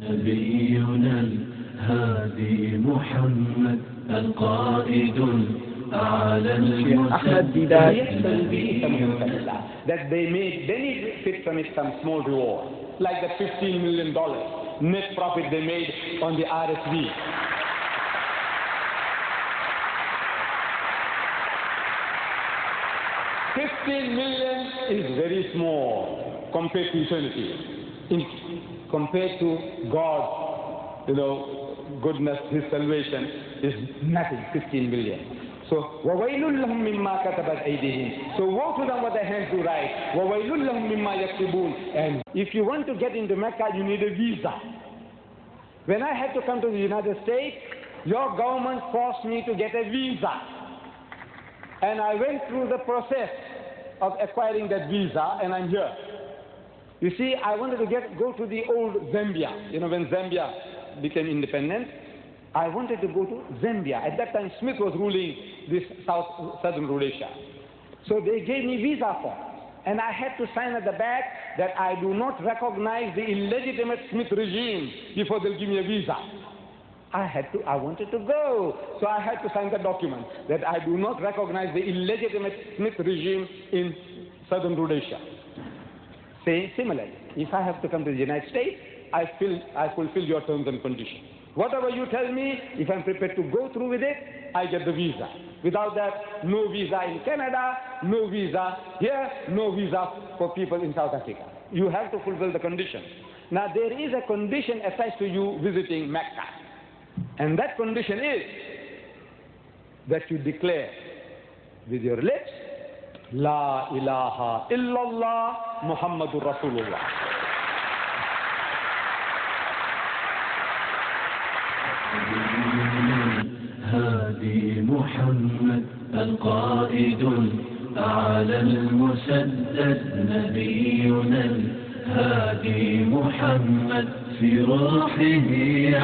نبينا الهادي محمد القائد الأعلى Ahmad didat. That they made benefit from it some small reward, like the $15 million net profit they made on the RSV. $15 million is very small compared to eternity. Compared to God, goodness, His salvation is nothing, 15 million. So, وَوَيْلٌ لَهُمْ مِمَّا كَتَبَتْ أَيْدِيهِمْ. So woe to them what their hands do right. وَوَيْلٌ لَهُمْ مِمَّا يَكْسِبُونَ. And if you want to get into Mecca, you need a visa. When I had to come to the United States, your government forced me to get a visa. And I went through the process of acquiring that visa, and I'm here. You see, I wanted to go to the old Zambia. When Zambia became independent, I wanted to go to Zambia. At that time, Smith was ruling this southern Rhodesia. So they gave me visa form. And I had to sign at the back that I do not recognize the illegitimate Smith regime before they'll give me a visa. I wanted to go. So I had to sign the document that I do not recognize the illegitimate Smith regime in southern Rhodesia. Similarly, if I have to come to the United States, I fulfill your terms and conditions. Whatever you tell me, if I'm prepared to go through with it, I get the visa. Without that, no visa in Canada, no visa here, no visa for people in South Africa. You have to fulfill the conditions. Now, there is a condition attached to you visiting Mecca. And that condition is that you declare with your lips, La ilaha illallah Muhammadur Rasulullah. الهادي محمد القائد الأعلى المسدد نبينا الهادي محمد في روحه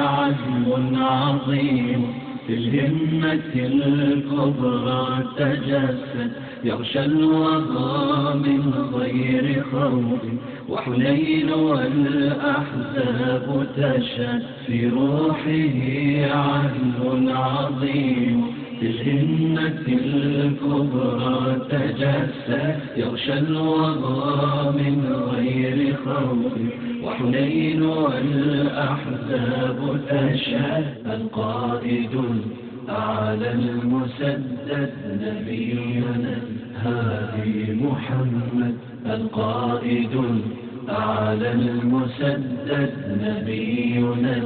عزم عظيم في الهمة الكبرى تجسد يغشى الوغى من غير خوف وحنين والأحزاب تشهد في روحه عزم عظيم في الهمة الكبرى تجسد يغشى الوغى من غير خوف وحنين والأحزاب تشهد القائد الأعلى المسدد نبينا الهادي محمد القائد الأعلى المسدد نبينا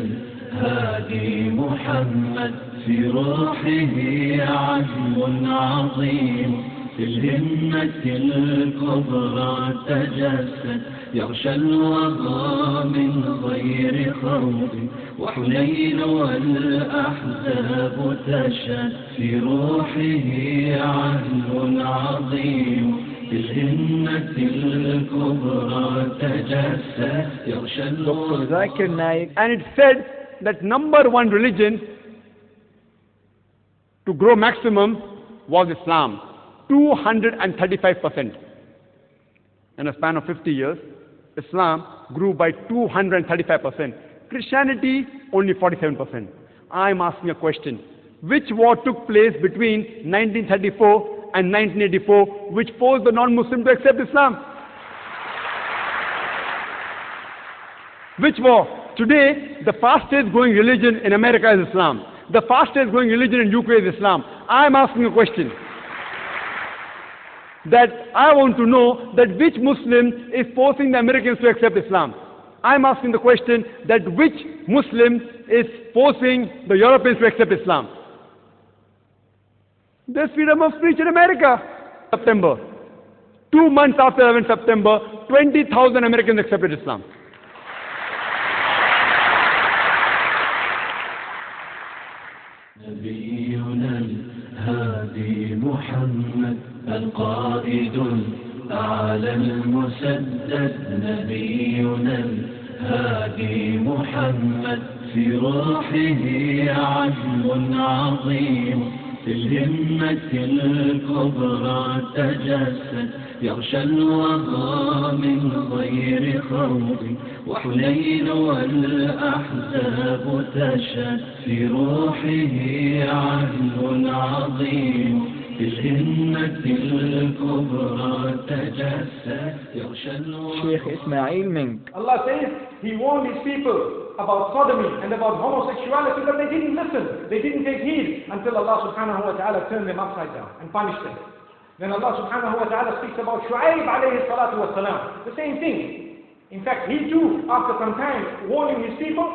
الهادي محمد في روحه عزم عظيم في الهمة الكبرى تجسد يغشى الوغى من غير خوف وحنين والأحزاب تشهد في روحه عزم عظيم في الهمة الكبرى تجسد يغشى الوغى. And it said that number one religion to grow maximum was Islam, 235%. In a span of 50 years, Islam grew by 235%. Christianity, only 47%. I'm asking a question. Which war took place between 1934 and 1984, which forced the non-Muslim to accept Islam? Which war? Today, the fastest growing religion in America is Islam. The fastest growing religion in UK is Islam. I'm asking a question. That I want to know that which Muslim is forcing the Americans to accept Islam. I'm asking the question that which Muslim is forcing the Europeans to accept Islam. There's freedom of speech in America. September. 2 months after 11 September, 20,000 Americans accepted Islam. نبينا الهادي محمد القائد الأعلى المسدد نبينا الهادي محمد في روحه عزم عظيم في الهمة الكبرى تجسد يغشى الوغى من غير خوف وحنين والأحزاب تشهد في روحه عهد عظيم بالهمة الكبرى تجسد يغشى Sheikh Ismail Mink. Allah says He warned His people about sodomy and about homosexuality, but they didn't listen. They didn't take heed until Allah subhanahu wa ta'ala turned them upside down and punished them. Then Allah subhanahu wa ta'ala speaks about Shu'aib alayhi salatu wa salam. The same thing. In fact, he too, after some time, warning his people,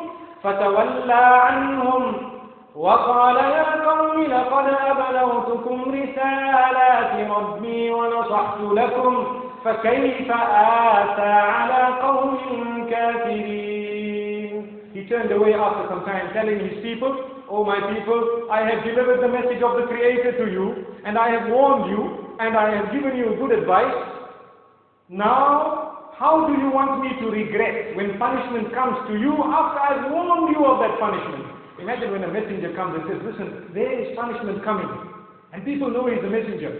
فَتَوَلَّى عَنْهُمْ وَقَالَ يَا قَوْمِ لَقَدْ أَبْلَغْتُكُمْ رِسَالَاتِ رَبِّي وَنَصَحْتُ لَكُمْ فَكَيْفَ آسَى عَلَى قَوْمٍ كَافِرِينَ. He turned away after some time, telling his people, "O my people, I have delivered the message of the Creator to you, and I have warned you, and I have given you good advice. Now, how do you want me to regret when punishment comes to you after I've warned you of that punishment?" Imagine when a messenger comes and says, "Listen, there is punishment coming." And people know he's a messenger.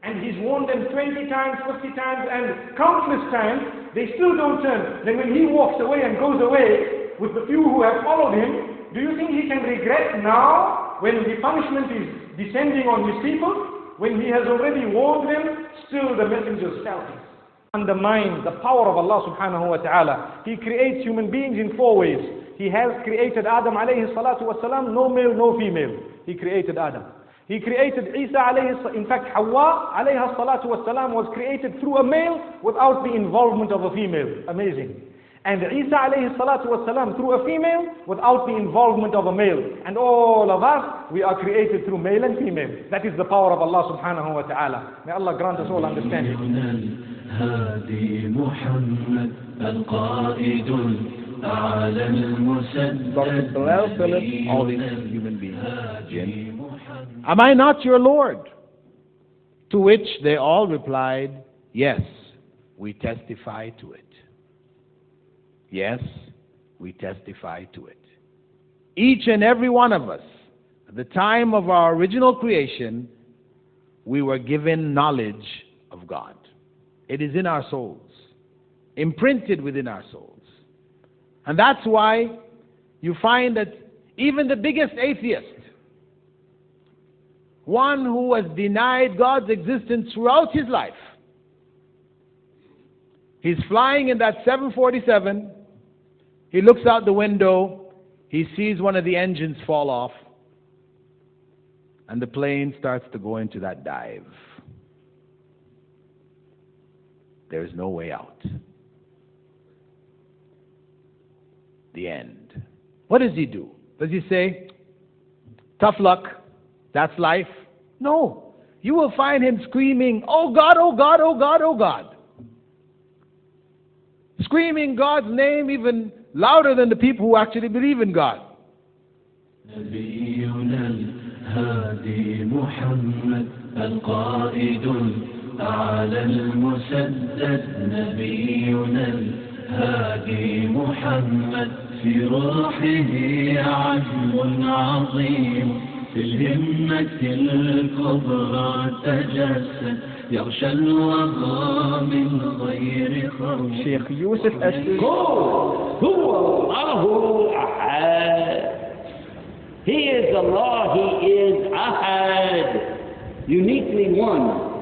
And he's warned them 20 times, 50 times, and countless times. They still don't turn. Then when he walks away and goes away with the few who have followed him, do you think he can regret now when the punishment is descending on his people? When he has already warned them, still the messenger's shouting. Undermine the power of Allah subhanahu wa ta'ala. He creates human beings in 4 ways. He has created Adam alayhi salatu wasalam, no male, no female. He created Adam. He created Isa alayhi, in fact Hawa alayhi salatu wasalam was created through a male without the involvement of a female. Amazing. And Isa alayhi salatu wasalam through a female without the involvement of a male. And all of us, we are created through male and female. That is the power of Allah subhanahu wa ta'ala. May Allah grant us all understanding. هادي محمد القائد أعلى المسدد all these human beings. Jinn. Am I not your Lord? To which they all replied, yes, we testify to it. Yes, we testify to it. Each and every one of us, at the time of our original creation, we were given knowledge of God. It is in our souls, imprinted within our souls. And that's why you find that even the biggest atheist, one who has denied God's existence throughout his life, he's flying in that 747, he looks out the window, he sees one of the engines fall off, and the plane starts to go into that dive. There is no way out. The end. What does he do? Does he say, tough luck, that's life? No. You will find him screaming, oh God, oh God, oh God, oh God. Screaming God's name even louder than the people who actually believe in God. نبينا الهادي محمد القائد أعلى المسدد نبينا الهادي محمد في روحه عزم عظيم في الهمة الكبرى تجسد يغشى الوغى من غير خوف. Sheikh Yusuf Asri. هو الله أحد. He is Allah, He is Ahad, uniquely one.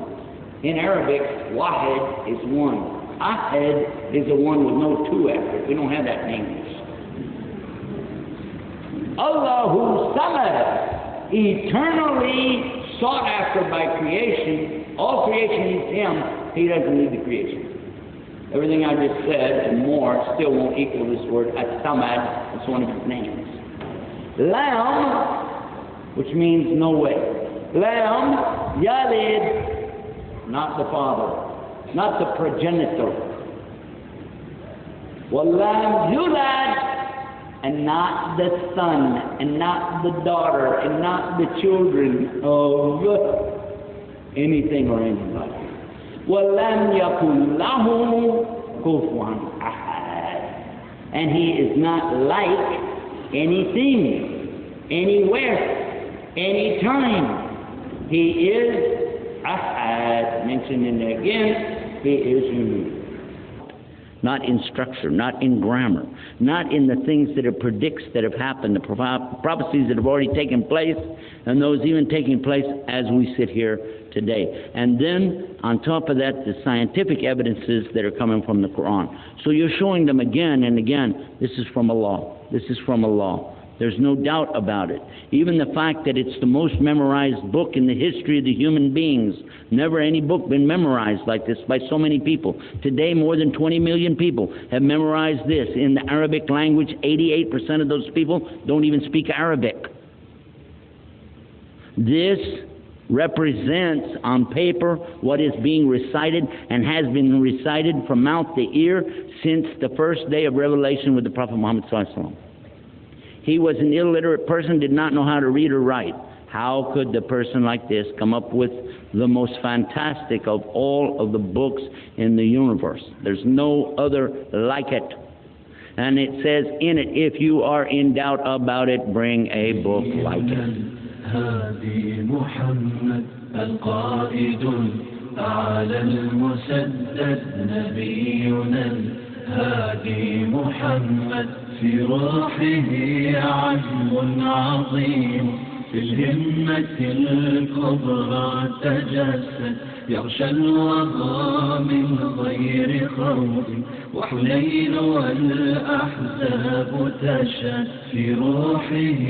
In Arabic, Wahid is one. Ahad is a one with no two after it. We don't have that in English. Allahu Samad, eternally sought after by creation. All creation needs Him. He doesn't need the creation. Everything I just said and more still won't equal this word As-Samad. It's one of His names. Lam, which means no way. Lam Yalid, not the father, not the progenitor. Walam Yulad, and not the son, and not the daughter, and not the children of anything or anybody. Walam Yakun Lahu Kufuwan Ahad, and He is not like anything, anywhere, anytime. He is Ahad. Mentioned in there again, He is unique. not in structure, not in grammar, not in the things that it predicts that have happened, the prophecies that have already taken place, and those even taking place as we sit here today. And then, on top of that, the scientific evidences that are coming from the Quran. So you're showing them again and again, this is from Allah. This is from Allah. There's no doubt about it. Even the fact that it's the most memorized book in the history of the human beings. Never any book been memorized like this by so many people. Today, more than 20 million people have memorized this in the Arabic language. 88% of those people don't even speak Arabic. This represents on paper what is being recited and has been recited from mouth to ear since the first day of revelation with the Prophet Muhammad sallallahu alaihi wasallam. He was an illiterate person, did not know how to read or write. How could the person like this come up with the most fantastic of all of the books in the universe? There's no other like it. And it says in it, if you are in doubt about it, bring a book like it. هادي محمد القائد على المسدد نبينا الهادي محمد في روحه عزم عظيم في الهمة الكبرى تجسد يغشى الوغى من غير خوف وحنين والأحزاب تشهد في روحه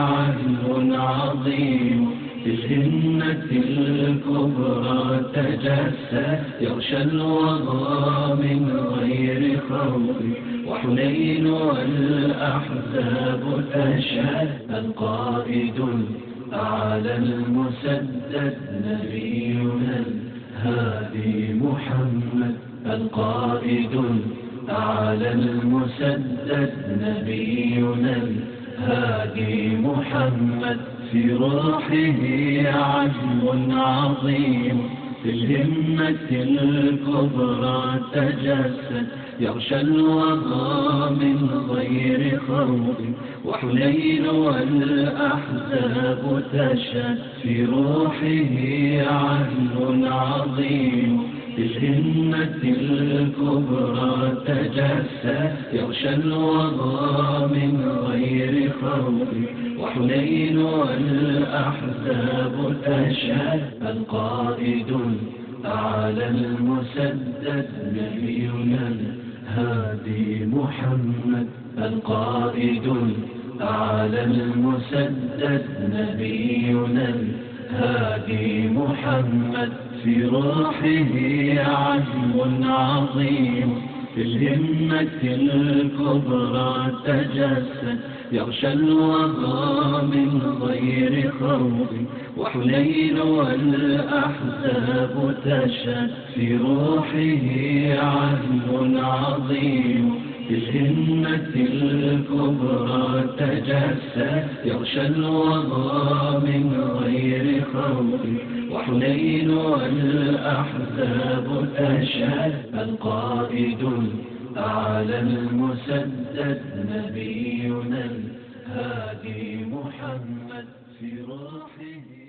عزم عظيم في الهمة الكبرى تجسد يغشى الوغى من غير خوف وحنين والأحزاب تشهد القائد على المسدد نبينا الهادي محمد القائد على المسدد نبينا الهادي محمد في روحه عزم عظيم في الهمة الكبرى تجسد يغشى الوغى من غير خوف وحنين والأحزاب تشهد في روحه عزم عظيم في الهمة الكبرى تجسد يغشى الوغى من غير خوف وحنين والأحزاب تشهد القائد على المسدد نبينا الهادي محمد القائد على المسدد نبينا الهادي محمد في روحه عزم عظيم في الهمة الكبرى تجسد يغشى الوغى من غير خوف وحنين والأحزاب تشهد في روحه عزم عظيم في الهمة الكبرى تجسد يغشى الوغى من غير خوف وحنين والأحزاب تشهد القائد على المسدد نبينا الهادي محمد في روحه